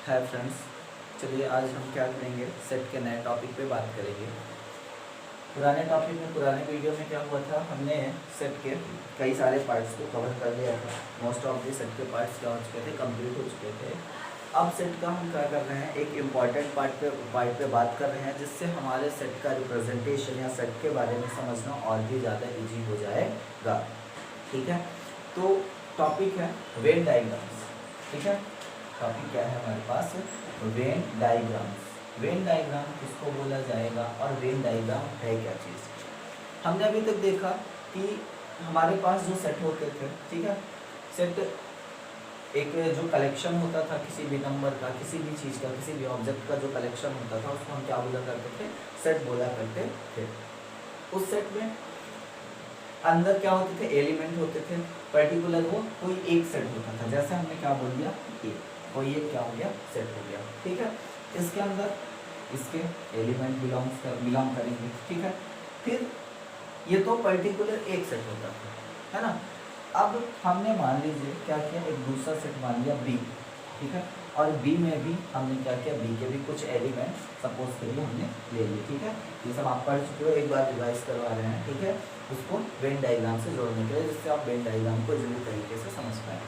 Hi friends, चलिए आज हम क्या करेंगे, सेट के नए टॉपिक पे बात करेंगे। पुराने टॉपिक में, पुराने वीडियो में क्या हुआ था, हमने सेट के कई सारे पार्ट्स को कवर कर लिया था। मोस्ट ऑफ द सेट के पार्ट्स क्या हो चुके थे, कंप्लीट हो चुके थे। अब सेट का हम क्या कर रहे हैं, एक इम्पॉर्टेंट पार्ट पे बात कर रहे हैं, जिससे हमारे सेट का रिप्रेजेंटेशन या सेट के बारे में समझना और भी ज़्यादा ईजी हो जाएगा। ठीक है, तो टॉपिक है वेन डायग्राम्स। ठीक है, टॉपिक क्या है हमारे पास, वेन डायग्राम्स। वेन डायग्राम किसको बोला जाएगा और वेन डायग्राम है क्या चीज़। हमने अभी तक देखा कि हमारे पास जो सेट होते थे, ठीक है, सेट एक जो कलेक्शन होता था किसी भी नंबर का, किसी भी चीज़ का, किसी भी ऑब्जेक्ट का जो कलेक्शन होता था, उसको हम क्या बोला करते थे, सेट बोला करते थे। उस सेट में अंदर क्या होते थे, एलिमेंट होते थे, पर्टिकुलर वो कोई एक सेट होता था। जैसे हमने क्या बोल दिया, कोई एक क्या हो गया, सेट हो गया। ठीक है, इसके अंदर इसके एलिमेंट बिलोंग करेंगे। ठीक है, फिर ये तो पर्टिकुलर एक सेट होता था, है ना। अब हमने मान लीजिए क्या किया, एक दूसरा सेट मान लिया बी। ठीक है, और बी में भी हमने क्या किया, बी के भी कुछ एलिमेंट सपोज करिए हमने ले लिए। ठीक है, ये सब आप पढ़ चुके हो, एक बार रिवाइज करवा रहे हैं। ठीक है, उसको वेन डायग्राम से जोड़ने के लिए, जिससे आप वेन डायग्राम को इजीली तरीके से समझ पाए।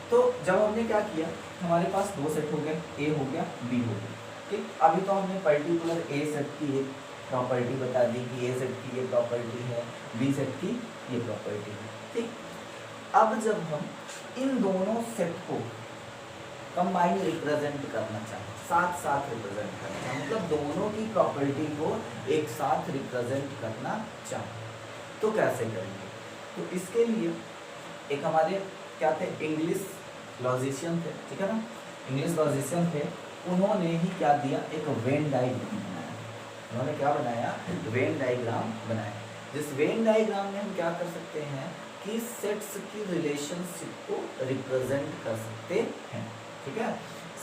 तो जब हमने क्या किया, हमारे पास दो सेट हो गए, ए हो गया, बी हो गया। ठीक, अभी तो हमने पर्टिकुलर ए सेट की एक प्रॉपर्टी बता दी कि ए सेट की ये प्रॉपर्टी है, बी सेट की ये प्रॉपर्टी है। ठीक, अब जब हम इन दोनों सेट को कंबाइन रिप्रेजेंट करना चाहें, साथ साथ रिप्रेजेंट करना चाहें, मतलब दोनों की प्रॉपर्टी को एक साथ रिप्रेजेंट करना चाहें, तो कैसे करेंगे। तो इसके लिए एक हमारे क्या थे, इंग्लिश लॉजिशियन थे। ठीक है ना, इंग्लिश लॉजिशियन थे, उन्होंने ही क्या दिया, एक वेन डायग्राम बनाया। उन्होंने क्या बनाया, वेन डायग्राम बनाया। जिस वेन डायग्राम में हम क्या कर सकते हैं कि सेट्स की रिलेशनशिप को रिप्रेजेंट कर सकते हैं। ठीक है,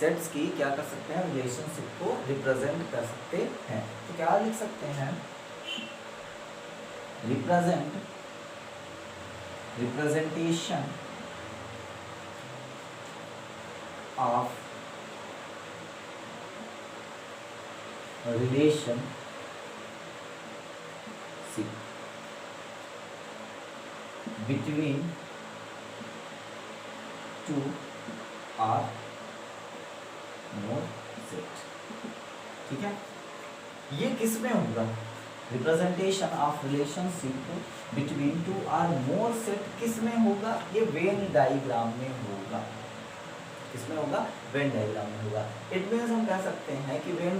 सेट्स की क्या कर सकते हैं, रिलेशनशिप को रिप्रेजेंट कर सकते हैं। तो क्या लिख सकते हैं, representation of relationship between two or more set। ठीक है, ये किस में होगा, representation of relationship between two और मोर सेट किस में होगा, ये वेन डायग्राम में होगा। किसमें होगा, वेन डायग्राम में होगा। इट मीन्स हम कह सकते हैं कि वेन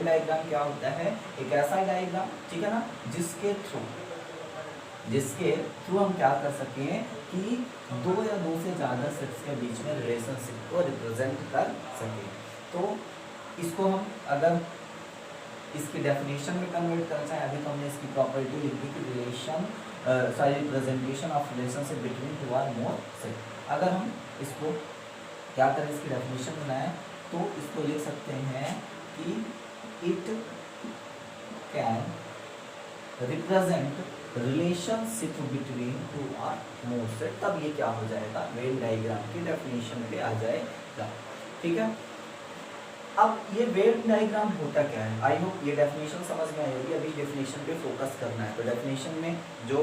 डायग्राम क्या होता है, एक ऐसा डायग्राम, ठीक है ना, जिसके थ्रू हम क्या कर सकें कि दो या दो से ज़्यादा सेट्स के बीच में रिलेशनशिप को रिप्रेजेंट कर सकें। तो इसको हम अगर इसकी डेफिनेशन में कन्वर्ट करना चाहें, अभी तो हमने इसकी प्रॉपर्टी लिख दी कि representation of relationship between two और मोर सेट। अगर हम इसको क्या करें, इसकी डेफिनेशन बनाएं, तो इसको लिख सकते हैं कि it can represent relationship between two और मोर सेट। तब ये क्या हो जाएगा, वेन डायग्राम की डेफिनेशन पे आ जाएगा। ठीक है, अब ये वेन डायग्राम होता क्या है, आई होप ये डेफिनेशन समझ में आई होगी। अभी डेफिनेशन पे फोकस करना है, तो डेफिनेशन में जो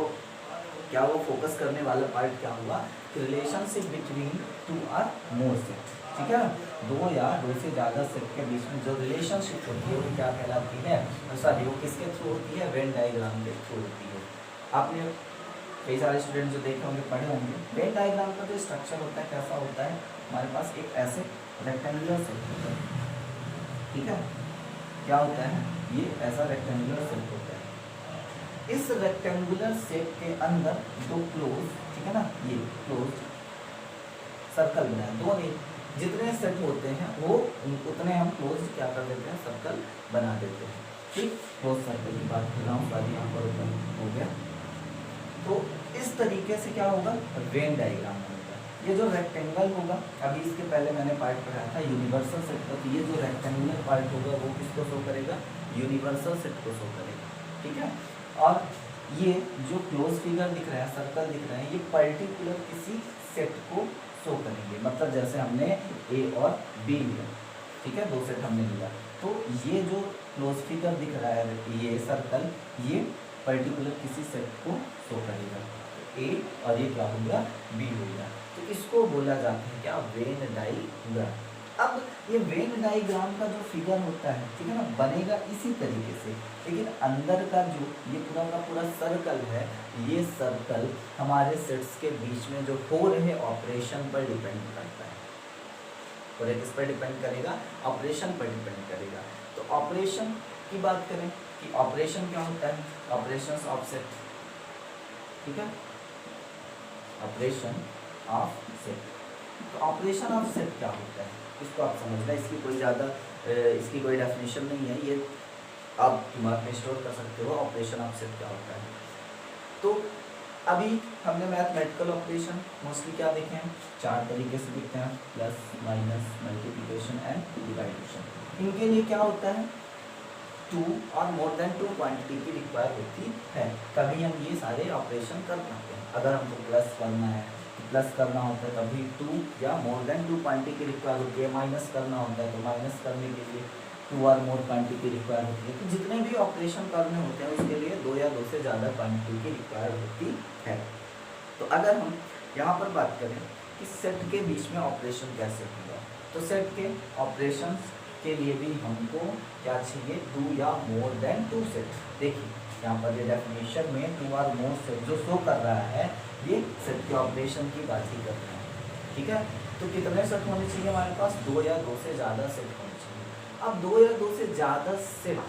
क्या वो फोकस करने वाला पार्ट क्या हुआ, रिलेशनशिप बिटवीन टू और मोर सेट। ठीक है, दो या दो से ज़्यादा सेट के बीच में जो रिलेशनशिप होती है वो क्या कहलाती है, सॉरी वो किसके थ्रू होती है, वेन डायग्राम के थ्रू होती है। आपने कई सारे स्टूडेंट जो देखे होंगे, पढ़े होंगे, वेन डायग्राम का जो स्ट्रक्चर होता है कैसा होता है, हमारे पास एक ऐसे रेक्टेंगुलर सेट होता है। ठीक है, क्या होता है, ये ऐसा रेक्टेंगुलर सेट होता है। इस रेक्टेंगुलर शेप के अंदर दो क्लोज, ठीक है ना, ये क्लोज सर्कल बनाए, दो नहीं जितने सेट होते हैं वो उतने हम क्लोज क्या कर देते हैं, सर्कल बना देते हैं। ठीक, क्लोज सर्कल की बात कर रहा हूँ, बात यहाँ पर ओपन हो गया। तो इस तरीके से क्या होगा, वेन डायग्राम होगा। ये जो रेक्टेंगल होगा, अभी इसके पहले मैंने पार्ट पढ़ाया था यूनिवर्सल सेट का, तो ये जो रेक्टेंगुलर पार्ट होगा वो किसको शो करेगा, यूनिवर्सल सेट को शो करेगा। ठीक है, और ये जो क्लोज फिगर दिख रहा है, सर्कल दिख रहा है, ये पर्टिकुलर किसी सेट को शो करेंगे। मतलब जैसे हमने ए और बी लिया, ठीक है, दो सेट हमने लिया, तो ये जो क्लोज फिगर दिख रहा है ये सर्कल, ये पर्टिकुलर किसी सेट को शो करेगा। ए और ये क्या हो गया, बी हो गया। तो इसको बोला जाता है क्या, वेन डाइग्राम। अब ये वेन डाइग्राम का जो फिगर होता है, ठीक है ना, बनेगा इसी तरीके से, लेकिन अंदर का जो ये पूरा का पूरा सर्कल है, ये सर्कल हमारे सेट्स के बीच में जो हो रहे ऑपरेशन पर डिपेंड करता है। और किस पर डिपेंड करेगा, ऑपरेशन पर डिपेंड करेगा। तो ऑपरेशन की बात करें कि ऑपरेशन क्या होता है, ऑपरेशंस ऑफ सेट, ठीक है, ऑपरेशन ऑफ सेट। तो ऑपरेशन ऑफ सेट क्या होता है, इसको आप समझना, इसकी कोई ज़्यादा इसकी कोई डेफिनेशन नहीं है, ये आप दिमाग में स्टोर कर सकते हो। ऑपरेशन ऑफ सेट क्या होता है, तो अभी हमने मैथमेटिकल ऑपरेशन मोस्टली क्या देखे हैं, चार तरीके से दिखते हैं, प्लस माइनस मल्टीप्लिकेशन एंड डिवाइडेशन। इनके लिए क्या होता है, 2 और मोर देन 2 क्वांटिटी की रिक्वायर होती है, तभी हम ये सारे ऑपरेशन कर पाते हैं। अगर हमको प्लस करना है, प्लस करना होता है तभी 2 या मोर देन 2 क्वांटिटी की रिक्वायर होती है। माइनस करना होता है तो माइनस करने के लिए 2 और मोर क्वांटिटी की रिक्वायर होती है। तो जितने भी ऑपरेशन करने होते हैं उसके लिए 2 या 2 से ज़्यादा क्वांटिटी की रिक्वायर होती है। तो अगर हम यहाँ पर बात करें कि सेट के बीच में ऑपरेशन कैसे होगा, तो सेट के ऑपरेशन के लिए भी हमको क्या चाहिए, 2 या मोर देन 2 सेट। देखिए यहाँ पर ये डेफिनेशन में 2 और मोर सेट जो शो कर रहा है, ये सेट के ऑपरेशन की बात ही कर रहे हैं, ठीक है। तो कितने सेट होने चाहिए हमारे पास, 2 या 2 से ज़्यादा सेट होने चाहिए। अब 2 या 2 से ज़्यादा सेट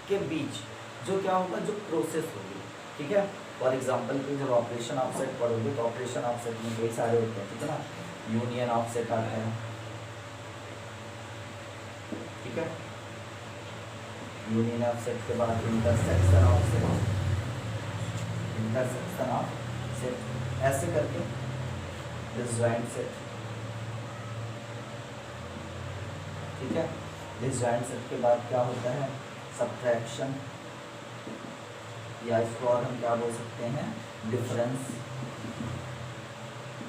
के बीच जो क्या होगा, जो प्रोसेस होगी, ठीक है। फॉर एग्जांपल कि जब ऑपरेशन ऑफ सेट पढ़ोगे तो ऑपरेशन ऑफ सेट में कई सारे होते हैं, ठीक है ना। यूनियन ऑफ सेट आता है, ठीक है, यूनियन ऑफ सेट के बाद intersection of set, intersection of set, ऐसे करके डिसजॉइंट सेट, ठीक है। डिसजॉइंट सेट के बाद क्या होता है, सब्ट्रैक्शन, या इसको और हम क्या बोल सकते हैं, डिफरेंस,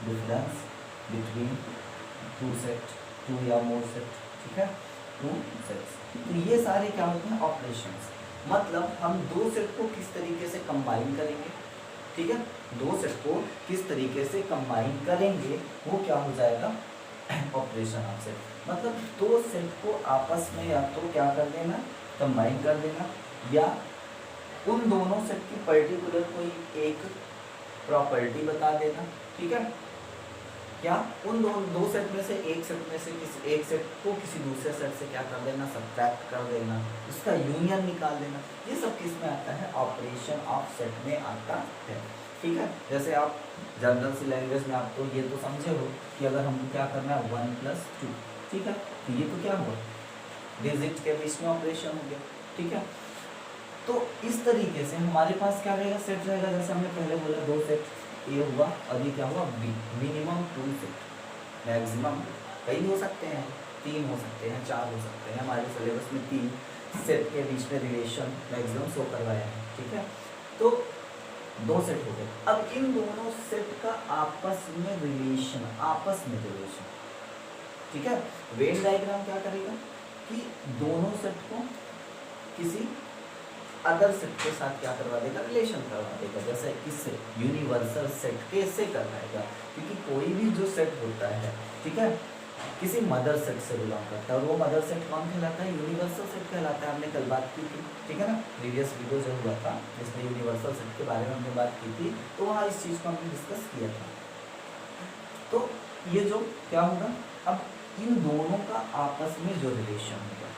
डिफरेंस बिटवीन 2 सेट, 2 या मोर सेट, ठीक है, 2 सेट्स। तो ये सारे क्या होते हैं, ऑपरेशंस। मतलब हम 2 सेट को किस तरीके से कंबाइन करेंगे, ठीक है, 2 सेट को किस तरीके से कंबाइन करेंगे, वो क्या हो जाएगा, ऑपरेशन ऑफ सेट। मतलब 2 सेट को आपस में या तो क्या कर देना, कंबाइन कर देना, या उन दोनों सेट की पर्टिकुलर कोई एक प्रॉपर्टी बता देना, ठीक है, या उन दो सेट में से एक सेट में से किसी एक सेट को किसी दूसरे सेट से क्या कर देना, सब्ट्रैक्ट कर देना, उसका यूनियन निकाल देना। ये सब किस में आता है, ऑपरेशन ऑफ सेट में आता है, ठीक है। जैसे आप जनरल सी लैंग्वेज में आप तो ये तो समझे हो कि अगर हम क्या करना है 1 + 2, ठीक है, तो ये तो क्या हुआ, डिजिट के बीच में ऑपरेशन हो गया, ठीक है। तो इस तरीके से हमारे पास क्या रहेगा, सेट रहेगा, जैसे हमने पहले बोला 2 सेट ए हुआ और ये क्या हुआ बी, मिनिमम 2 सेट, मैक्सिमम कई हो सकते हैं, 3 हो सकते हैं, 4 हो सकते हैं। हमारे सिलेबस में 3 सेट के बीच में रिलेशन मैक्सिमम शो करवाया है, ठीक है। तो 2 सेट हो गए। अब इन दोनों सेट का आपस में रिलेशन, आपस में रिलेशन, ठीक है। वेन डायग्राम क्या करेगा कि दोनों सेट को किसी अदर सेट के साथ क्या करवा देगा, रिलेशन करवा देगा। जैसे किससे, यूनिवर्सल सेट कैसे करवाएगा, क्योंकि कोई भी जो सेट होता है, ठीक है, किसी मदर सेट से बिलोंग करता है, और वो मदर सेट कौन कहलाता है, यूनिवर्सल सेट कहलाता है। हमने कल बात की थी, ठीक है ना, प्रीवियस वीडियो जो हुआ था जिसमें यूनिवर्सल सेट के बारे में हमने बात की थी, तो वहाँ इस चीज़ को हमने डिस्कस किया था। तो ये जो क्या होगा, अब इन दोनों का आपस में जो रिलेशन होगा,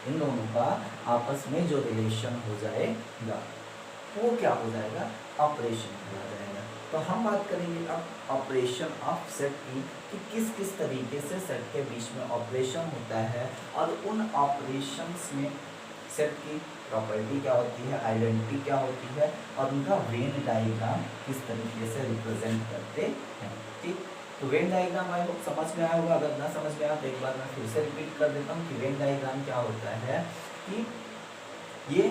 इन दोनों का आपस में जो रिलेशन हो जाएगा वो क्या हो जाएगा, ऑपरेशन हो जाएगा। तो हम बात करेंगे अब ऑपरेशन ऑफ सेट की, कि किस किस तरीके से सेट के बीच में ऑपरेशन होता है, और उन ऑपरेशंस में सेट की प्रॉपर्टी क्या होती है, आइडेंटिटी क्या होती है, और उनका वेन डायग्राम किस तरीके से रिप्रेजेंट करते हैं, ठीक। तो वेन डायग्राम आई होप समझ में आया होगा। अगर ना समझ में आया तो एक बार मैं फिर से रिपीट कर देता हूँ कि वेन डायग्राम क्या होता है, कि ये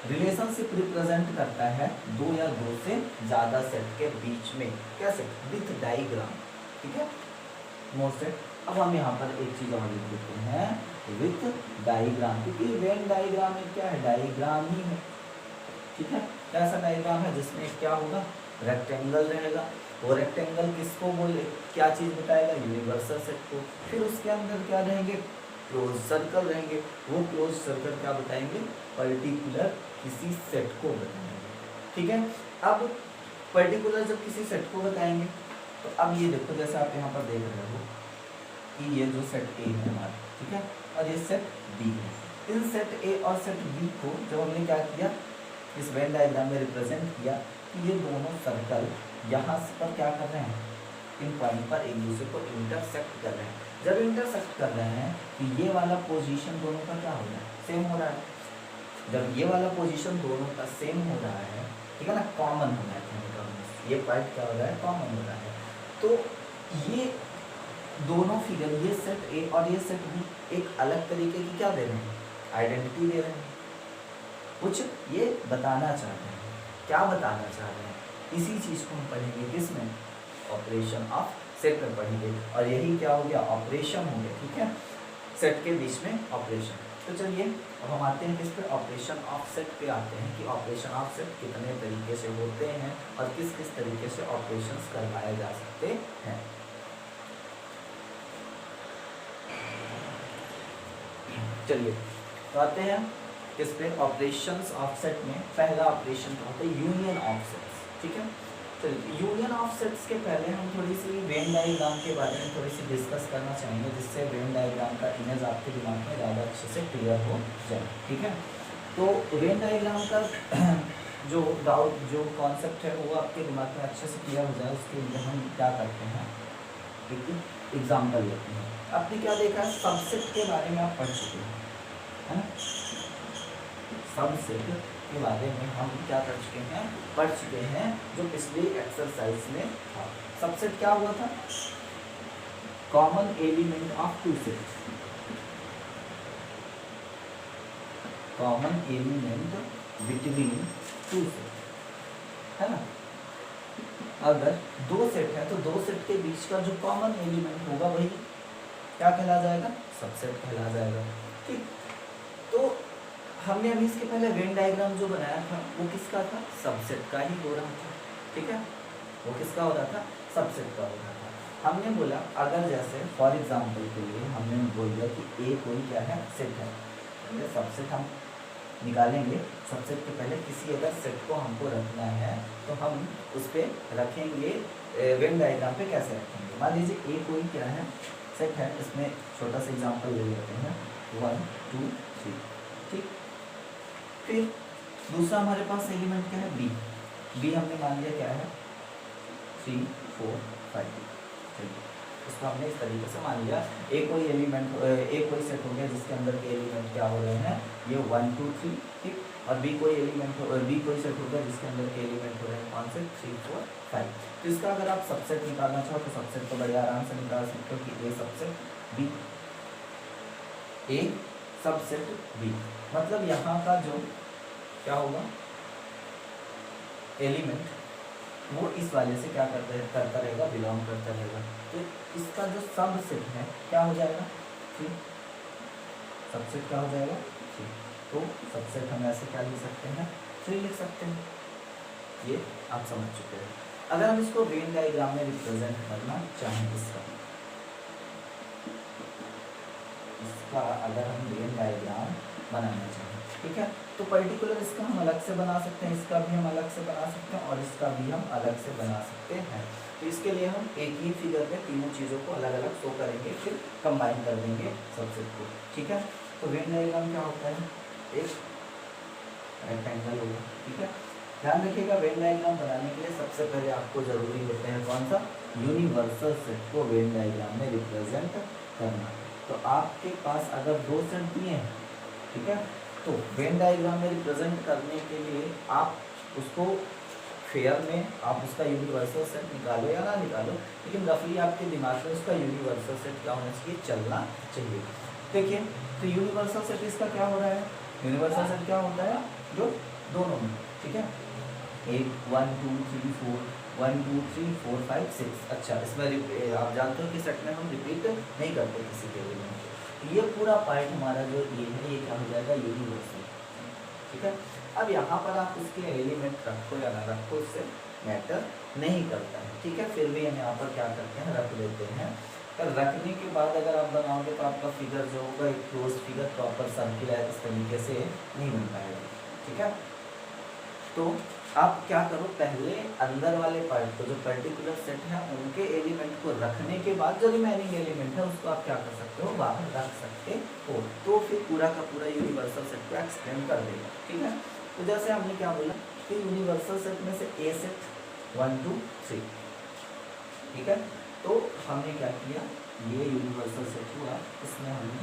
रिलेशनशिप रिप्रेजेंट करता है 2 या 2 से ज़्यादा सेट के बीच में, कैसे, विथ डायग्राम, ठीक है, मोर सेट। अब हम यहाँ पर एक चीज और लिख देते हैं विथ डायग्राम, क्योंकि वेन डायग्राम में क्या है, डायग्राम ही है, ठीक है। ऐसा डायग्राम है जिसमें क्या होगा, रेक्टेंगल रहेगा। वो रेक्टेंगल किसको बोले, क्या चीज बताएगा, यूनिवर्सल सेट को। फिर उसके अंदर क्या रहेंगे, क्लोज सर्कल रहेंगे। वो क्लोज सर्कल क्या बताएंगे, पर्टिकुलर किसी सेट को बताएंगे, ठीक है। अब पर्टिकुलर जब किसी सेट को बताएंगे तो अब ये देखो, जैसे आप यहाँ पर देख रहे हो कि ये जो सेट ए है हमारा, ठीक है, और ये सेट बी है। इन सेट ए और सेट बी को जब हमने क्या किया, इस वेन डायग्राम में रिप्रेजेंट किया कि ये दोनों सर्कल यहाँ पर क्या कर रहे हैं, इन पॉइंट पर एक दूसरे को इंटरसेक्ट कर रहे हैं। जब इंटरसेक्ट कर रहे हैं तो ये वाला पोजीशन दोनों का क्या हो रहा है, सेम हो रहा है। जब ये वाला पोजीशन दोनों का सेम हो रहा है, ठीक है ना, कॉमन हो रहा है, ये पॉइंट क्या हो रहा है, कॉमन हो रहा है। तो ये दोनों फिगर, ये सेट ए और ये सेट बी एक अलग तरीके की क्या दे रहे हैं, आइडेंटिटी दे रहे हैं, कुछ ये बताना चाहते हैं। क्या बताना चाह रहे हैं, इसी चीज को हम पढ़ेंगे किसमें, ऑपरेशन ऑफ सेट में पढ़ेंगे। और यही क्या हो गया, ऑपरेशन हो गया, ठीक है, सेट के बीच में ऑपरेशन। तो चलिए अब हम आते हैं किस पे, ऑपरेशन ऑफ सेट पे आते हैं कि ऑपरेशन ऑफ सेट कितने तरीके से होते हैं और किस किस तरीके से ऑपरेशंस करवाए जा सकते हैं। चलिए तो आते हैं किस पे, ऑपरेशंस ऑफ सेट में पहला ऑपरेशन क्या होता है, यूनियन ऑफ सेट्स, ठीक है। चलिए यूनियन ऑफ सेट्स के पहले हम थोड़ी सी वेन डायग्राम के बारे में थोड़ी सी डिस्कस करना चाहेंगे, जिससे वेन डायग्राम का इमेज आपके दिमाग में ज़्यादा अच्छे से क्लियर हो जाए, ठीक है। तो वेन डायग्राम का जो डाउट, जो कॉन्सेप्ट है वो आपके दिमाग में अच्छे से क्लियर हो जाए, उसके लिए हम क्या करते हैं, एक एग्जाम्पल लेते हैं। आपने क्या देखा है, सबसेट के बारे में आप पढ़ चुके हैं, है ना, सबसेट के बारे में हम क्या कर चुके हैं, पढ़ चुके हैं, जो पिछली एक्सरसाइज में था। सबसेट क्या हुआ था, common element of two sets, common element between two set, है ना। अगर दो सेट है तो दो सेट के बीच का जो कॉमन एलिमेंट होगा वही क्या कहला जाएगा, सबसेट कहला जाएगा, ठीक। तो हमने अभी इसके पहले वेन डायग्राम जो बनाया था वो किसका था, सबसेट का ही हो रहा था, ठीक है। वो किसका हो रहा था, सबसेट का हो रहा था। हमने बोला अगर जैसे फॉर एग्जांपल के लिए हमने बोल दिया कि ए कोई क्या है, सेट है, तो सबसेट हम निकालेंगे। सबसेट के पहले किसी अगर सेट को हमको रखना है तो हम उस पर रखेंगे, वेन डायग्राम पे कैसे रखेंगे। मान लीजिए ए कोई क्या है, सेट है, इसमें छोटा सा एग्जाम्पल ले लेते हैं 1 2 3, ठीक। फिर दूसरा हमारे पास एलिमेंट क्या है, बी। बी हमने मान लिया क्या है 3 4 5, चलिए उसको हमने इस तरीके से मान लिया। एक कोई एलिमेंट, एक कोई सेट हो गया जिसके अंदर के एलिमेंट क्या हो रहे हैं, ये 1 2 3, ठीक। और बी कोई एलिमेंट, बी कोई सेट हो गया जिसके अंदर के एलिमेंट हो रहे हैं कौन से, 3 4 5। तो इसका अगर आप सबसेट निकालना चाहो तो सबसेट तो बड़े आराम से निकाल सकते हो कि ए सबसेट बी, ए सबसेट बी, मतलब यहाँ का जो क्या होगा एलिमेंट वो इस वाले से क्या करता रहेगा, बिलोंग करता रहेगा। तो इसका जो सबसेट है क्या हो जाएगा, ठीक, सबसेट क्या हो जाएगा, ठीक। तो सबसेट हम ऐसे क्या लिख सकते हैं, 3 लिख सकते हैं, ये आप समझ चुके हैं। अगर हम इसको वेन डायग्राम में रिप्रेजेंट करना चाहें, इसका अगर हम वेन डायग्राम बनाना चाहें, ठीक है, तो पर्टिकुलर इसका हम अलग से बना सकते हैं, इसका भी हम अलग से बना सकते हैं और इसका भी हम अलग से बना सकते हैं। तो इसके लिए हम एक ही फिगर में तीनों चीज़ों को अलग अलग शो करेंगे, फिर कंबाइन कर देंगे सबसेट को, ठीक है। तो वेन डायग्राम क्या होता है, एक रेक्टेंगल होगा, ठीक है। ध्यान रखिएगा वेन डायग्राम बनाने के लिए सबसे पहले आपको जरूरी होते हैं कौन सा, यूनिवर्सल सेट को वेन डायग्राम में रिप्रेजेंट करना। तो आपके पास अगर दो सेट दिए हैं, ठीक है, तो वेन डायग्राम में रिप्रेजेंट करने के लिए आप उसको फेयर में आप उसका यूनिवर्सल सेट निकालो या ना निकालो, लेकिन रफली आपके दिमाग में उसका यूनिवर्सल सेट क्या होना चाहिए, चलना चाहिए। देखिए तो यूनिवर्सल सेट इसका क्या हो रहा है, यूनिवर्सल सेट क्या होता है, जो दोनों में, ठीक है, 1 2 3 4 1 2 3 4 5 6। अच्छा, इसमें आप जानते हो कि सेट में हम रिपीट नहीं करते किसी के एलिमेंट को, तो ये पूरा पार्ट हमारा जो ये है ये क्या हो जाएगा, यूनिवर्सल। ठीक है, अब यहाँ पर आप उसके एलिमेंट रखो या ना रखो उससे मैटर नहीं करता है। ठीक है, फिर भी हम यहाँ पर क्या करते हैं, रख देते हैं। पर रखने के बाद अगर आप बनाओगे तो आपका फिगर जो होगा एक क्लोज फिगर प्रॉपर सर्कुलर इस तरीके से नहीं बन पाएगा। ठीक है, तो आप क्या करो, पहले अंदर वाले पार्ट को जो पर्टिकुलर सेट है उनके एलिमेंट को रखने के बाद जो रिमेनिंग एलिमेंट है उसको आप क्या कर सकते हो, बाहर रख सकते हो, तो फिर पूरा का पूरा यूनिवर्सल सेट को एक्सप्लेन कर देगा। ठीक है, तो जैसे हमने क्या बोला कि यूनिवर्सल सेट में से ए सेट 1 2 3। ठीक है, तो हमने क्या किया, ये यूनिवर्सल सेट हुआ, इसमें हमने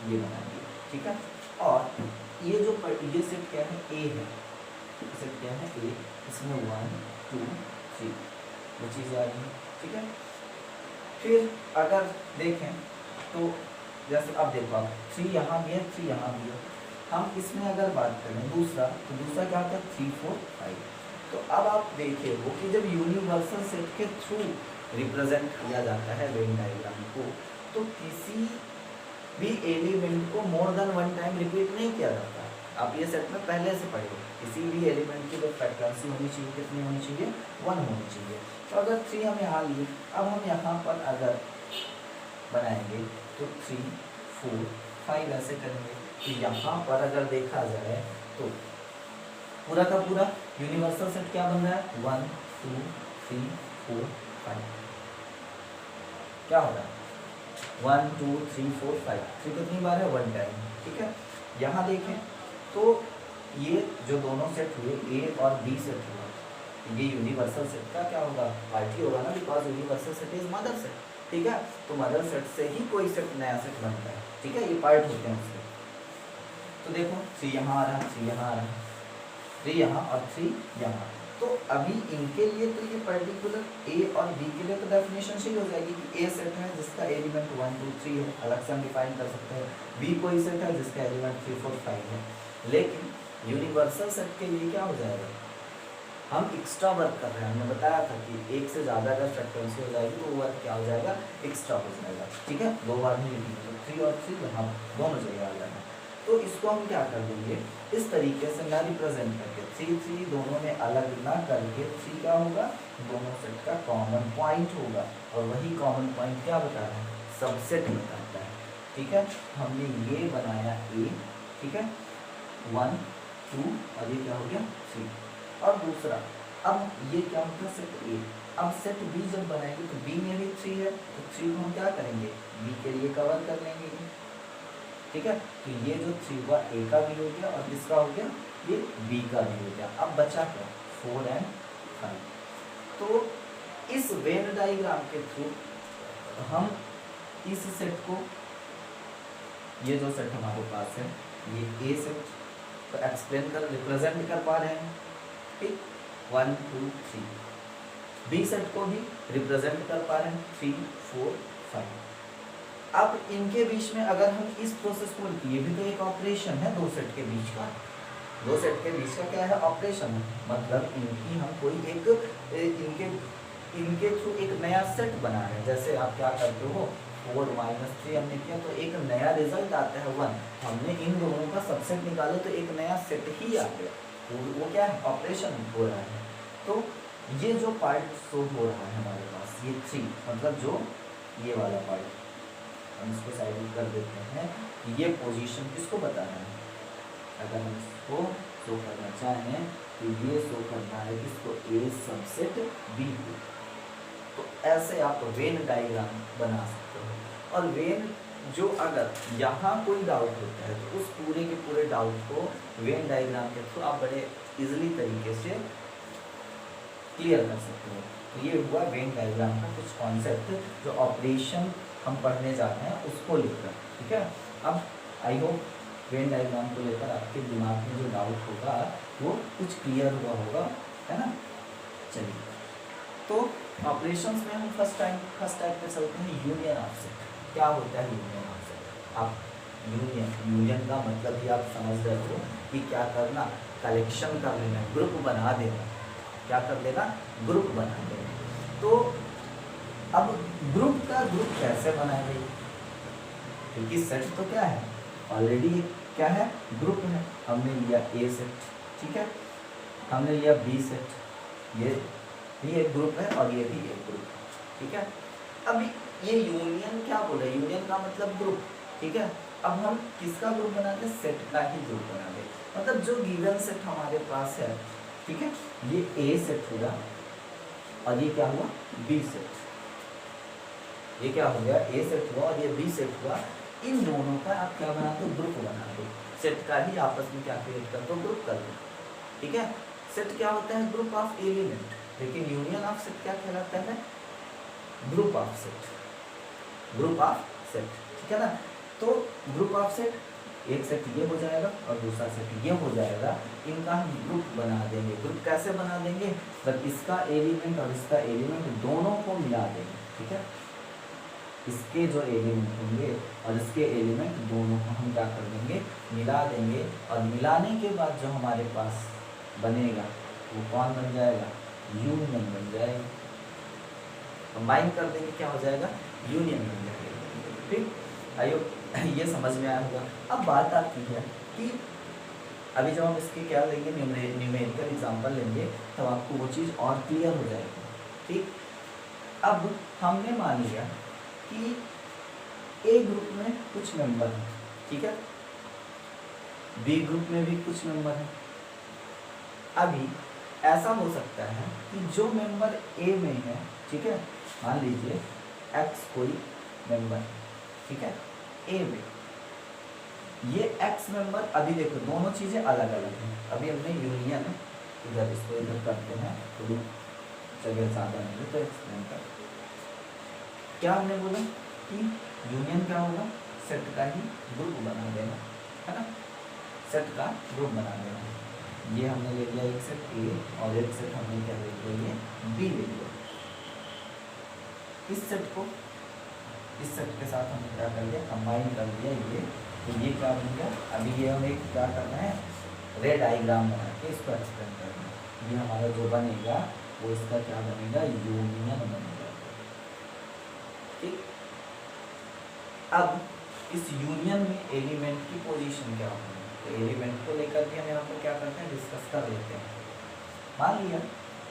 ये बना दिया। ठीक है, और ये जो ये सेट क्या है, ए है, सेट क्या है ए, इसमें 1 2 3 वो चीज़ें आ रही हैं। ठीक है, फिर अगर देखें तो जैसे अब देखो आप 3 यहाँ भी है 3 यहाँ भी है, हम इसमें अगर बात करें दूसरा, तो दूसरा क्या होता है 3 4 5। तो अब आप देखिए वो कि जब यूनिवर्सल सेट के थ्रू रिप्रेजेंट किया जाता है वेन डायग्राम को, तो किसी भी एलिमेंट को more than one time repeat नहीं किया जाता। आप ये सेट में पहले से पढ़े, किसी भी एलिमेंट की जो फ्रीक्वेंसी होनी चाहिए कितनी होनी चाहिए, 1 होनी चाहिए। तो अगर 3 हम यहाँ लिए, अब हम यहाँ पर अगर बनाएंगे तो 3 4 5 ऐसे करेंगे। तो यहाँ पर अगर देखा जाए तो पूरा का पूरा यूनिवर्सल सेट क्या बन रहा है, 1 2 3 4 5। क्या हो रहा है, 1 2 3 4 5, 3 कितनी बार है, 1 टाइम। ठीक है, यहाँ देखें तो ये जो दोनों सेट हुए ए और बी सेट हुआ, ये यूनिवर्सल सेट का क्या होगा, पार्ट ही होगा ना, because universal set is mother said. ठीक है, तो मदर सेट से ही कोई सेट नया सेट बनता है। ठीक है, ये पार्ट होते हैं उसके। तो देखो 3 यहाँ आ रहा है, 3 यहाँ आ रहा है, 3 यहाँ और 3 यहाँ। तो अभी इनके लिए तो ये पर्टिकुलर ए और बी के लिए तो डेफिनेशन सही हो जाएगी कि ए सेट है जिसका एलिमेंट 1 2 3 है, अलग से हम डिफाइन कर सकते हैं। बी कोई सेट है जिसका एलिमेंट 3 4 5 है। लेकिन यूनिवर्सल सेट के लिए क्या हो जाएगा, हम एक्स्ट्रा वर्क कर रहे हैं। हमने बताया था कि एक से ज़्यादा अगर फ्रीक्वेंसी हो जाएगी तो वो वर्क क्या हो जाएगा, एक्स्ट्रा हो जाएगा। ठीक है, 2 बार नहीं रिपीट, तो 3 और 3 यहाँ दोनों जगह आ जाएगा। तो इसको हम क्या कर देंगे, इस तरीके से ना रिप्रेजेंट करके 3 3 दोनों में अलग ना करके 3 क्या होगा, दोनों सेट का कॉमन पॉइंट होगा, और वही कॉमन पॉइंट क्या बता रहा है, सबसेट बताता है। ठीक है, हमने ये बनाया ए, ठीक है 1 2 और ये क्या हो गया 3। और दूसरा अब ये क्या होता है सेट ए। अब सेट बी जब बनाएंगे तो बी में भी 3 है, तो 3 को हम क्या करेंगे, बी के लिए कवर कर लेंगे। ठीक है, तो ये जो 3 हुआ ए का भी हो गया और किसका हो गया, ये बी का भी हो गया। अब बचा क्या, 4 और 5। तो इस वेन डायग्राम के थ्रू हम इस सेट को, ये जो सेट हमारे पास है ये ए सेट, तो एक्सप्लेन कर रिप्रेजेंट कर पा रहे हैं। ठीक, 1 2 3। बी सेट को भी रिप्रेजेंट कर पा रहे हैं, 3 4 5। अब इनके बीच में अगर हम इस प्रोसेस को, ये भी तो एक ऑपरेशन है दो सेट के बीच का, दो सेट के बीच का क्या है, ऑपरेशन है। मतलब इनकी हम कोई एक इनके थ्रू एक नया सेट बना रहे हैं। जैसे आप क्या करते हो, 4 - 3 हमने किया तो एक नया रिजल्ट आता है 1, हमने इन दोनों का सबसेट निकाला तो एक नया सेट ही आ गया। वो क्या है, ऑपरेशन हो रहा है। तो ये जो पार्ट शो हो रहा है हमारे पास, ये 3 मतलब जो ये वाला पार्ट, हम इसको साइड कर देते हैं। ये पोजीशन किसको बताना है, अगर हम इसको शो करना चाहें तो ये शो करना है किसको, ए सबसेट बी को। तो ऐसे आप वेन डायग्राम बना सकते हो। और वेन जो अगर यहाँ कोई डाउट होता है तो उस पूरे के पूरे डाउट को वेन डायग्राम के थ्रू आप बड़े इजीली तरीके से क्लियर कर सकते हो। तो ये हुआ वेन डायग्राम का कुछ कॉन्सेप्ट, जो ऑपरेशन हम पढ़ने जा रहे हैं उसको लेकर। ठीक है, अब आई होप वेन डायग्राम को लेकर आपके दिमाग में जो डाउट होगा वो कुछ क्लियर हुआ होगा, है ना। चलिए, तो ऑपरेशंस में हम फर्स्ट टाइप पे चलते हैं, यूनियन ऑफ सेट। क्या होता है यूनियन ऑफ सेट, आप यूनियन का मतलब ही आप समझ रहे हो कि क्या करना, कलेक्शन कर लेना, ग्रुप बना देना। क्या कर देगा, ग्रुप बना देगा। तो अब ग्रुप का ग्रुप कैसे बनाएंगे, क्योंकि सेट तो क्या है, ऑलरेडी क्या है, ग्रुप है। हमने लिया ए सेट, ठीक है, हमने लिया बी सेट, ये भी एक ग्रुप है और ये भी एक ग्रुप है, ठीक है। अब ये यूनियन क्या बोला, यूनियन का मतलब ग्रुप, ठीक है। अब हम किसका ग्रुप बनाते हैं, सेट का ही ग्रुप बनाते, मतलब जो गिवन सेट हमारे पास है, ठीक है, ये ए सेट हुआ और ये क्या हुआ, बी सेट, ये क्या हो गया, ए सेट हुआ और ये बी सेट हुआ। इन दोनों का आप क्या बनाते हो, ग्रुप बनाते हो, सेट का ही आपस में क्या क्रिएट करते हो, ग्रुप कर दो, ठीक है। सेट क्या होता है, ग्रुप ऑफ एलिमेंट, लेकिन यूनियन ऑफ सेट क्या कहलाता है, group of set, group of set, ठीक है ना। तो ग्रुप ऑफ सेट, एक सेट ये हो जाएगा और दूसरा सेट ये हो जाएगा, इनका हम ग्रुप बना देंगे। ग्रुप कैसे बना देंगे, मतलब इसका एलिमेंट और इसका एलिमेंट दोनों को मिला देंगे, ठीक है। इसके जो एलिमेंट होंगे और इसके एलिमेंट दोनों को हम क्या कर देंगे, मिला देंगे, और मिलाने के बाद जो हमारे पास बनेगा वो कौन बन जाएगा, यूनियन बन जाएगा। कंबाइन कर देंगे, क्या हो जाएगा, यूनियन बन जाएगा, ठीक। आइयो ये समझ में आया होगा। अब बात आती है कि अभी जब हम इसके क्या लेंगे, न्यूमेरिकल एग्जांपल लेंगे, तब आपको वो चीज़ और क्लियर हो जाएगी, ठीक। अब हमने मान लिया कि ए ग्रुप में कुछ मेंबर हैं, ठीक है, बी ग्रुप में भी कुछ मेंबर हैं। अभी ऐसा हो सकता है कि जो मेंबर ए में है, ठीक है, मान लीजिए एक्स कोई मेंबर, ठीक है, ए में, ये एक्स मेंबर, अभी देखो दोनों चीज़ें अलग अलग हैं। अभी हमने यूनियन, इधर इसको इधर करते हैं, थोड़ी जगह ज़्यादा नहीं तो एक्सप्लेन कर, क्या हमने बोला कि यूनियन क्या होगा, सेट का ही ग्रुप बना देना, है ना, सेट का ग्रुप बना देना। ये हमने ले लिया एक सेट ए और एक सेट हमने क्या ले लिया, बी ले लिया। इस सेट को इस सेट के साथ हमने क्या कर लिया, कंबाइन कर दिया ये, तो ये क्या बन गया। अभी ये हमें क्या करना है, रे डायग्राम बना के इसको एक्सप्लेन करना है। ये हमारा जो बनेगा वो इसका क्या बनेगा, यूनियन बनेगा, ठीक। अब इस यूनियन में एलिमेंट की पोजीशन क्या होगी, तो एलिमेंट को लेकर के हम यहाँ पर क्या करते हैं, डिस्कस कर लेते हैं। मान लिया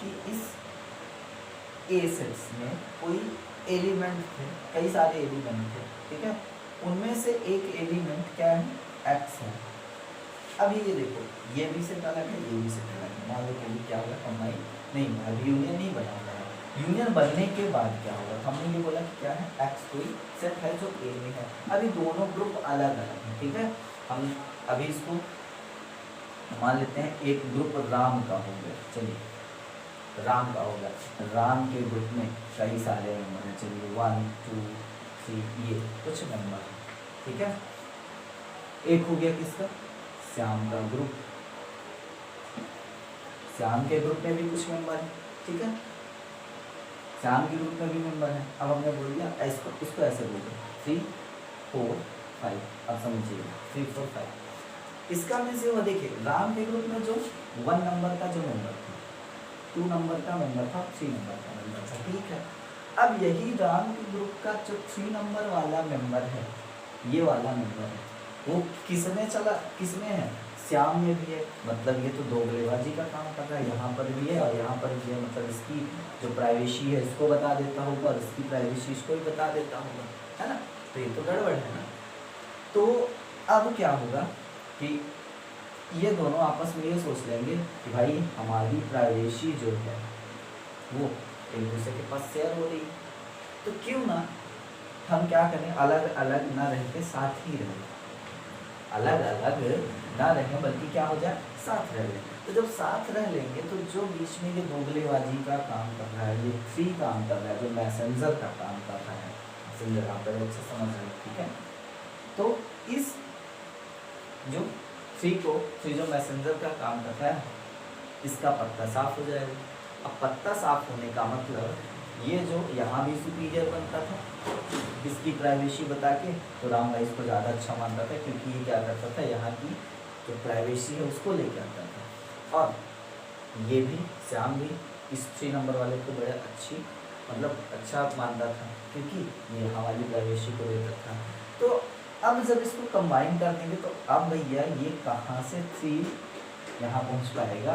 कि इस ए सेट्स में कोई एलिमेंट थे, कई सारे एलिमेंट थे, ठीक है, उनमें से एक एलिमेंट क्या है, एक्स है। अभी ये देखो, ये भी सेट अलग है, ये भी सेट अलग है, मान लो कि क्या होगा, कंबाइन नहीं, अभी यूनियन नहीं बना हुआ है। यूनियन बनने के बाद क्या होगा, हमने ये बोला कि क्या है, एक्स कोई सेट है जो ए में है। अभी दोनों ग्रुप अलग अलग हैं, ठीक है। हम अभी इसको मान लेते हैं एक ग्रुप राम का हो गया, चलिए राम का होगा, राम के ग्रुप में कई सारे मेंबर हैं, चलिए 1 2 3 ये कुछ मेंबर हैं, ठीक है। एक हो गया किसका, श्याम का ग्रुप, श्याम के ग्रुप में भी कुछ मेंबर हैं, ठीक है, श्याम के ग्रुप में भी मेंबर हैं। अब हमने बोल दिया इसको ऐसे बोल दिया 3 4 5, अब समझिए 3 4 5। इसका मीन्स ये हुआ, देखिए राम के ग्रुप में जो 1 नंबर का जो मेंबर था, 2 नंबर का मेंबर था, 3 नंबर का मेंबर था, ठीक है। अब यही राम के ग्रुप का जो 3 नंबर वाला मेंबर है, ये वाला मेंबर है, वो किसमें चला, किसमें है, श्याम में भी है। मतलब ये तो दोगलेबाजी का काम कर रहा है, यहाँ पर भी है और यहाँ पर भी है, मतलब इसकी जो प्राइवेसी है इसको बता देता होगा और इसकी प्राइवेसी इसको भी बता देता होगा, है ना। तो ये तो गड़बड़ है ना। तो अब क्या होगा कि ये दोनों आपस में ये सोच लेंगे कि भाई हमारी प्राइवेसी जो है वो एक दूसरे के पास शेयर हो रही है, तो क्यों ना हम क्या करें, अलग अलग ना रह के साथ ही रहें, अलग अलग ना रहें बल्कि क्या हो जाए, साथ रह लें। तो जब साथ रह लेंगे तो जो बीच में ये दोगलेबाजी का काम कर रहा है, ये फ्री काम कर रहा है, जो मैसेंजर का काम कर रहा है, मैसेंजर आप अच्छे समझ रहे हैं, ठीक है। तो इस जो फ्री जो मैसेंजर का काम करता है, इसका पत्ता साफ हो जाएगा। अब पत्ता साफ होने का मतलब ये जो यहाँ भी सुपीरियर बनता था, इसकी प्राइवेसी बता के, तो राम भाई इसको ज़्यादा अच्छा मानता था क्योंकि ये क्या करता था, यहाँ की जो प्राइवेसी है उसको लेके आता था। और ये भी श्याम भी इस 3 नंबर वाले को बड़ा मतलब अच्छा मानता था, क्योंकि ये यहाँ वाली प्राइवेसी को देता था। तो अब जब इसको कंबाइन कर देंगे तो अब भैया ये कहाँ से 3 यहाँ पहुँच पाएगा?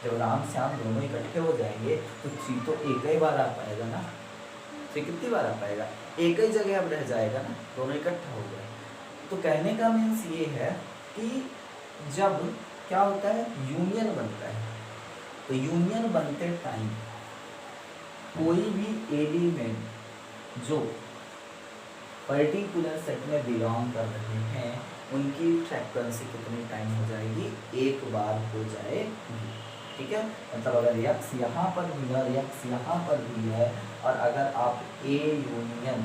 जब राम श्याम दोनों इकट्ठे हो जाएंगे तो 3 तो एक ही बार आ पाएगा ना। 3 कितनी बार आ पाएगा? एक ही जगह अब रह जाएगा ना, दोनों इकट्ठा हो गए। तो कहने का मीन्स ये है कि जब क्या होता है, यूनियन बनता है, तो यूनियन बनते टाइम कोई भी एलिमेंट जो पर्टिकुलर सेट में बिलोंग कर रहे हैं उनकी फ्रीक्वेंसी कितनी टाइम हो जाएगी? एक बार हो जाएगी। ठीक है, मतलब अगर यक्स यहाँ पर भी है और यक्स यहाँ पर भी है, और अगर आप ए यूनियन,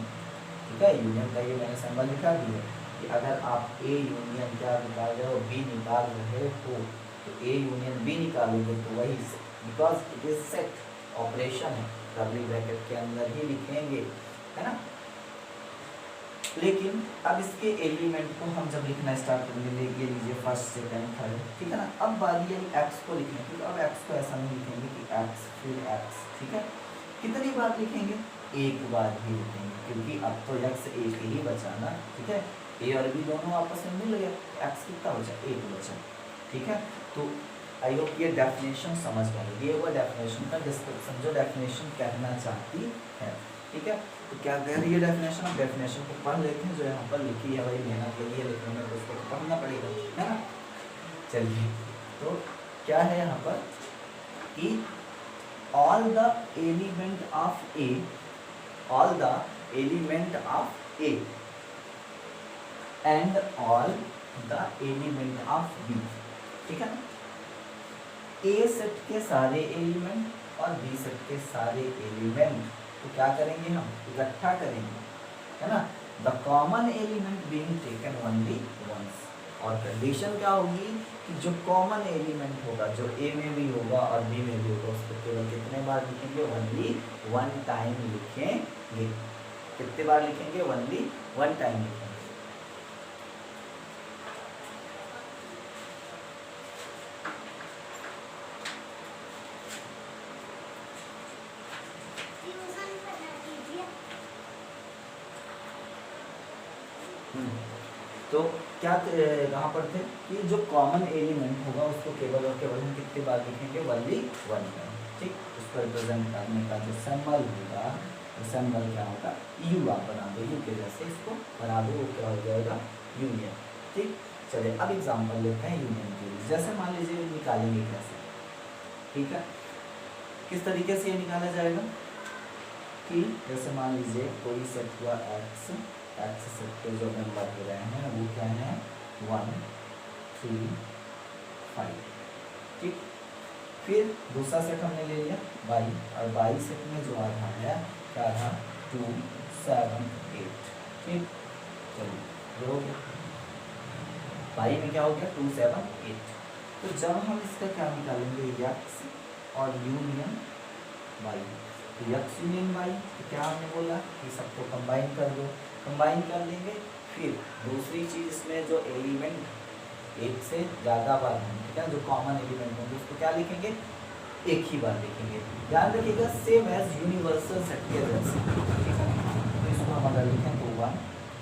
ठीक है, यूनियन का ये मैंने सिंबल लिखा भी है कि अगर आप ए यूनियन क्या निकाल रहे हो, बी निकाल रहे हो, तो ए यूनियन बी निकालोगे तो वही, because it is set operation है, कर्ली ब्रैकेट के अंदर ही लिखेंगे, है ना। लेकिन अब इसके एलिमेंट को हम जब लिखना स्टार्ट करेंगे, ये लीजिए फर्स्ट सेकंड थर्ड, ठीक है ना। अब बारी है एक्स को लिखने की, तो अब एक्स को ऐसा नहीं लिखेंगे कि एक्स फिर एक्स, ठीक है। कितनी बार लिखेंगे? एक बार ही लिखेंगे, क्योंकि अब तो एक्स एक ही बचा ना, ठीक है। ए और बी दोनों आपस में मिल गया, एक्स कितना बचा? एक बचा, ठीक है। तो आई होप ये डेफिनेशन समझ गए, ये हुआ डेफिनेशन का डिस्क्रिप्शन, जो डेफिनेशन कहना चाहती है, ठीक है। तो क्या कह रही है डेफिनेशन? अब डेफिनेशन को पढ़ लेते हैं, जो यहाँ पर लिखी है, भाई मेहनत लगी है लिखने में तो उसको पढ़ना पड़ेगा, है ना। चलिए, तो क्या है यहाँ पर कि all the element of A, all the element of A and all the element of B, ठीक है ना। ए सेट के सारे एलिमेंट और बी सेट के सारे एलिमेंट तो क्या करेंगे? हम इकट्ठा करेंगे, है ना। The common element being taken only once, और कंडीशन क्या होगी कि जो कॉमन एलिमेंट होगा, जो ए में भी होगा और बी में भी होगा, उसको केवल कितने बार लिखेंगे? ओनली वन टाइम लिखेंगे। कितने बार लिखेंगे? ओनली वन टाइम लिखेंगे। तो क्या कहाँ पर थे कि जो कॉमन एलिमेंट होगा उसको केवल और केवल हम कितनी बार लिखेंगे? ओनली वन टाइम, ठीक। उसको रिप्रेजेंट करने का जो सिंबल होगा, वो सिंबल क्या होगा? यू आप बना दो, यू के जैसे इसको बना दो, वो क्या हो जाएगा? यूनियन, ठीक। चलिए अब एग्जाम्पल लेते हैं यूनियन के लिए। जैसे मान लीजिए निकालेंगे कैसे, ठीक है। किस तरीके से ये निकाला जाएगा कि जैसे मान लीजिए कोई सेट हुआ एक्स, एक्स सेट के जो नंबर हो रहे हैं वो क्या है? 1 3 5, ठीक। फिर दूसरा सेट हमने ले लिया बाई, और बाई सेट में जो आ रहा है क्या था? 2 7 8, ठीक। चलिए ये हो गया, बाई में क्या हो गया? 2 7 8। तो जब हम इसका क्या निकालेंगे? यक्स और यूनियन बाई, तो यक्स यूनियन बाई, तो क्या हमने बोला कि सबको कंबाइन कर दो, कंबाइन कर लेंगे। फिर दूसरी चीज़ इसमें जो एलिमेंट एक से ज़्यादा बार हैं, ठीक है, जो कॉमन एलिमेंट होंगे उसको क्या लिखेंगे? एक ही बार लिखेंगे। ध्यान रखिएगा सेम एज यूनिवर्सल सेट के जैसे, ठीक है। तो इसको हम अगर लिखें तो 1,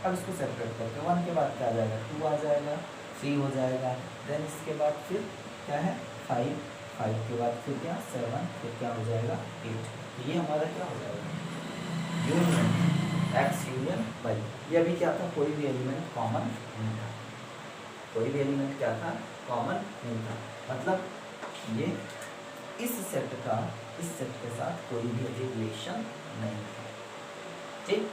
अब इसको सेपरेट करके 1 के बाद क्या आ जाएगा? 2 आ जाएगा, 3 हो जाएगा, देन इसके बाद फिर क्या है? 5, 5 के बाद फिर क्या? 7, फिर क्या हो जाएगा? 8। ये हमारा क्या हो जाएगा? Union, X union Y. ये अभी क्या था? कोई भी एलिमेंट कॉमन नहीं था, कोई भी एलिमेंट क्या था? कॉमन नहीं था। मतलब ये इस सेट का इस सेट के साथ कोई भी रिलेशन नहीं था, ठीक।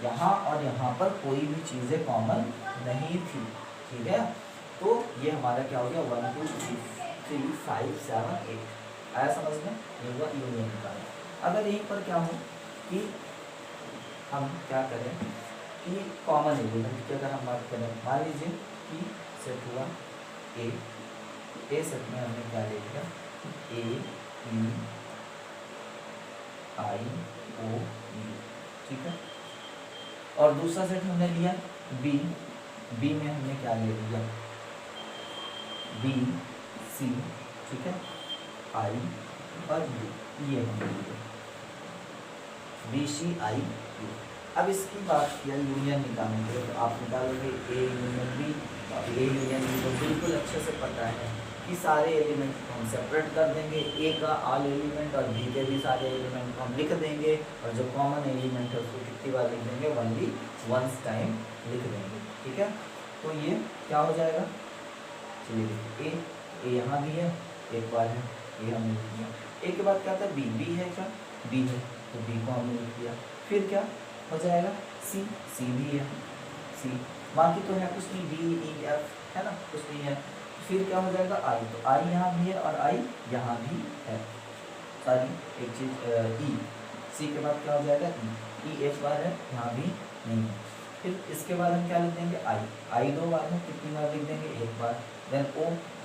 यहाँ और यहाँ पर कोई भी चीज़ें कॉमन नहीं थी, ठीक है। तो ये हमारा क्या हो गया? 1 2 3 5 7 8 आया समझ में? ये हुआ यूनियन का। अगर यहीं पर क्या हो कि हम क्या करें कि कॉमन एलिमेंट की अगर हम बात करें, मान लीजिए कि सेट हुआ ए सेट में हमने क्या ले लिया? ए ई आई ओ यू, ठीक है। और दूसरा सेट हमने लिया बी में हमने क्या ले लिया? बी सी, ठीक है। आई और यू, ये हमने लिए BCIU। अब इसकी बात किया यूनियन निकालने के, तो आप निकालोगे A यूनियन B। तो अब A यूनियन B तो बिल्कुल अच्छे से पता है कि सारे एलिमेंट को हम सेपरेट कर देंगे, A का ऑल एलिमेंट और B के भी सारे एलिमेंट को हम लिख देंगे, और जो कॉमन एलिमेंट है उसको कितनी बार लिख देंगे, ओनली वंस टाइम लिख देंगे। ठीक है, तो ये क्या हो जाएगा, चलिए देखिए A यहाँ भी है, एक बार है, ये हमने लिख दिया। A के बाद क्या था, B है क्या, B है, तो B को हमने लिख दिया। फिर क्या हो जाएगा, C भी है, C, बाकी तो है कुछ नहीं, D E F है ना, कुछ नहीं है। फिर क्या हो जाएगा, I, तो I यहाँ भी है और I यहाँ भी है, सॉरी एक चीज़ E, C के बाद क्या हो जाएगा, E एक बार है, यहाँ भी नहीं है। फिर इसके बाद हम क्या लिख देंगे, I दो बार है, कितनी बार लिख देंगे, एक बार। देन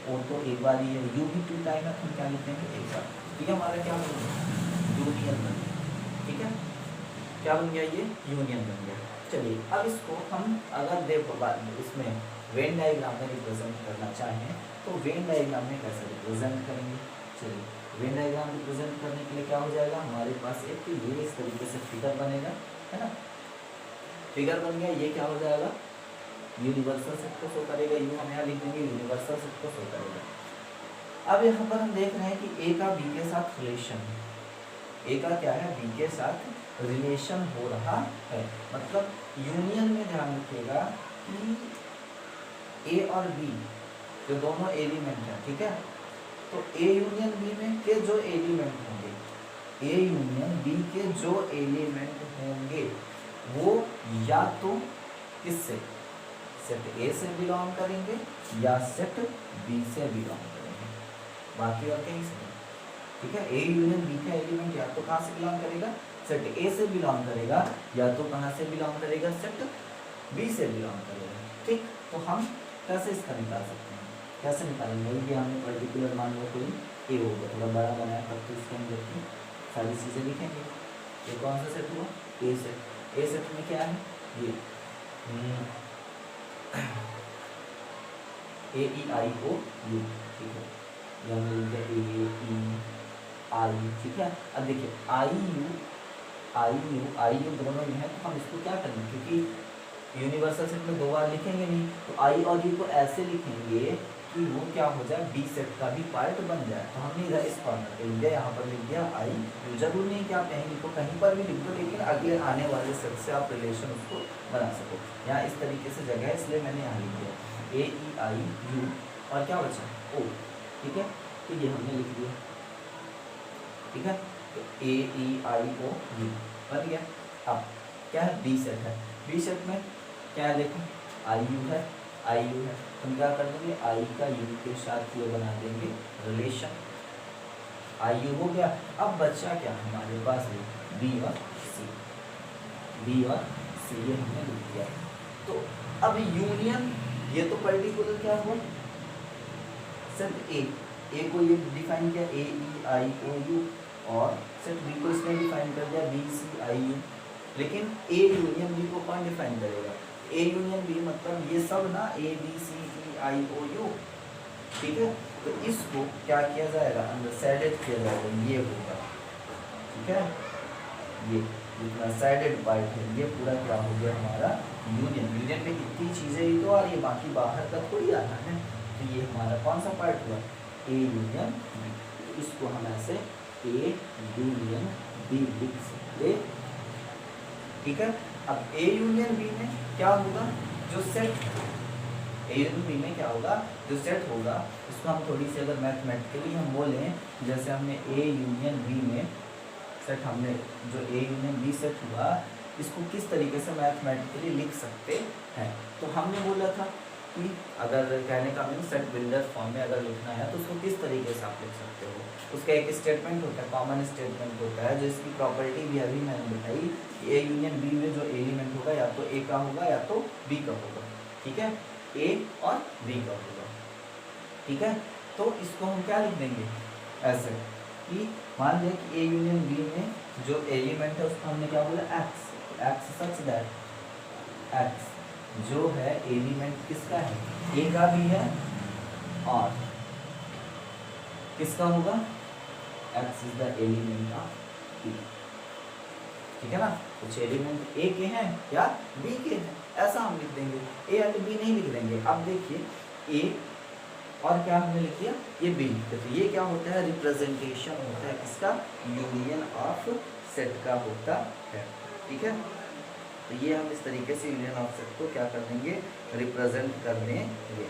O तो एक बार ही है, U भी 2 टाइम है, हम क्या लिख देंगे, एक बार। ठीक है, हमारा क्या बन गया, यूनियन बन गया। ठीक है, क्या बन गया, ये यूनियन बन गया। चलिए अब इसको हम अगर इसमें वेन डायग्राम में रिप्रेजेंट करना चाहें तो वेन डायग्राम में कैसे रिप्रेजेंट करेंगे। चलिए वेन डायग्राम रिप्रेजेंट करने के लिए क्या हो जाएगा, हमारे पास एक ये इस तरीके से फिगर बनेगा, है ना, फिगर बन गया। ये क्या हो जाएगा, यूनिवर्सल सेट को शो करेगा, यू हम यहाँ लिख देंगे, यूनिवर्सल सेट को शो करेगा। अब यहाँ पर हम देख रहे हैं कि A का B के साथ रिलेशन है, A का क्या है, B के साथ रिलेशन हो रहा है, मतलब यूनियन में ध्यान रखिएगा कि A और B जो दोनों एलिमेंट हैं, ठीक है, तो A यूनियन B में के जो एलिमेंट होंगे, A यूनियन B के जो एलिमेंट होंगे वो या तो किससे, सेट A से बिलोंग करेंगे या सेट B से बिलोंग करेंगे, बाकी और कहीं से नहीं। ठीक है, A यूनियन B का एलिमेंट या तो कहाँ से बिलोंग करेगा, सेट A से बिलोंग करेगा, या तो कहाँ से बिलोंग करेगा, सेट B से बिलोंग करेगा। ठीक, तो हम कैसे इसका निकाल सकते हैं, कैसे निकालेंगे, ये हमने पर्टिकुलर मान लो कोई A होगा, थोड़ा बड़ा बनाया तब तो इसके अंदर की सारी चीज़ें लिखेंगे। ये कौन सा सेट हुआ, A सेट। A सेट में क्या है, ये AEIOU, ठीक है, यहाँ मिल गया AEI, ठीक है। अब देखिए IU दोनों में है, तो हम इसको क्या करेंगे, क्योंकि यूनिवर्सल सेट में 2 बार लिखेंगे नहीं, तो I और U को ऐसे लिखेंगे कि वो क्या हो जाए, B सेट का भी पार्ट बन जाए। तो हमने इधर इस कॉर्नर पे लिख दिया, यहाँ पर लिख दिया IU। जरूर नहीं कि आप यहीं लिखो, कहीं पर भी लिख दो, लेकिन अगले आने वाले सेट से आप रिलेशन उसको बना सको। यहाँ इस तरीके से जगह है, इसलिए मैंने यहाँ लिख दिया AEIU, और क्या बचा O, ठीक है, तो ये हमने लिख दिया। ठीक है, तो AEIOU बन गया। अब क्या है, B सेट है, B सेट में क्या है, देखो IU है, हम क्या कर देंगे, I का U के साथ ये बना देंगे रिलेशन, IU हो गया। अब बच्चा क्या हमारे पास है, B और C, ये हमने लिख दिया। तो अब यूनियन, ये तो पर्टिकुलर क्या हुआ, सेट A को ये डिफाइन किया AEIOU, और सेट B को इसने डिफाइन कर दिया BCIU। लेकिन A यूनियन B को कौन डिफाइन करेगा, A यूनियन B मतलब ये सब ना ABCEIOU, ठीक है। तो इसको क्या किया जाएगा, अंदर सैडेड किया जाएगा, ये होगा, ठीक है, ये जितना सैडेड पार्ट है ये पूरा क्या हो गया हमारा यूनियन में कितनी चीज़ें ही तो आ रही है, बाकी बाहर का थोड़ी आना है। तो ये हमारा कौन सा पार्ट हुआ, A यूनियन B। इसको हम ऐसे A यूनियन B लिख सकते, ठीक है। अब A यूनियन B में क्या होगा, जो सेट A यूनियन B में क्या होगा, जो सेट होगा इसको हम थोड़ी सी अगर मैथमेटिकली हम बोलें, जैसे हमने A यूनियन B में सेट, हमने जो A यूनियन B सेट हुआ, इसको किस तरीके से मैथमेटिकली लिख सकते हैं। तो हमने बोला था कि अगर कहने का मीन सेट बिल्डर फॉर्म में अगर लिखना है तो उसको किस तरीके से आप लिख सकते हो, उसका एक स्टेटमेंट होता है, कॉमन स्टेटमेंट होता है, जो इसकी प्रॉपर्टी भी अभी मैंने बताई कि A यूनियन B में जो एलिमेंट होगा या तो A का होगा या तो B का होगा, ठीक है, A और B का होगा, ठीक है। तो इसको हम क्या लिख देंगे ऐसे कि मान लें कि A यूनियन B में जो एलिमेंट है उसको हमने क्या बोला, x सच दैट x जो है एलिमेंट किसका है, A का भी है और किसका होगा, X is the element of P। ठीक है ना, कुछ एलिमेंट ए के हैं या बी के हैं, ऐसा हम लिख देंगे, ए एंड बी नहीं लिख देंगे। अब देखिए ए और क्या हमने लिख दिया, ये बी, तो ये क्या होता है, रिप्रेजेंटेशन होता है किसका, यूनियन ऑफ सेट का होता है। ठीक है, तो ये हम इस तरीके से यूनियन ऑफ सेट को क्या कर देंगे, रिप्रेजेंट कर देंगे।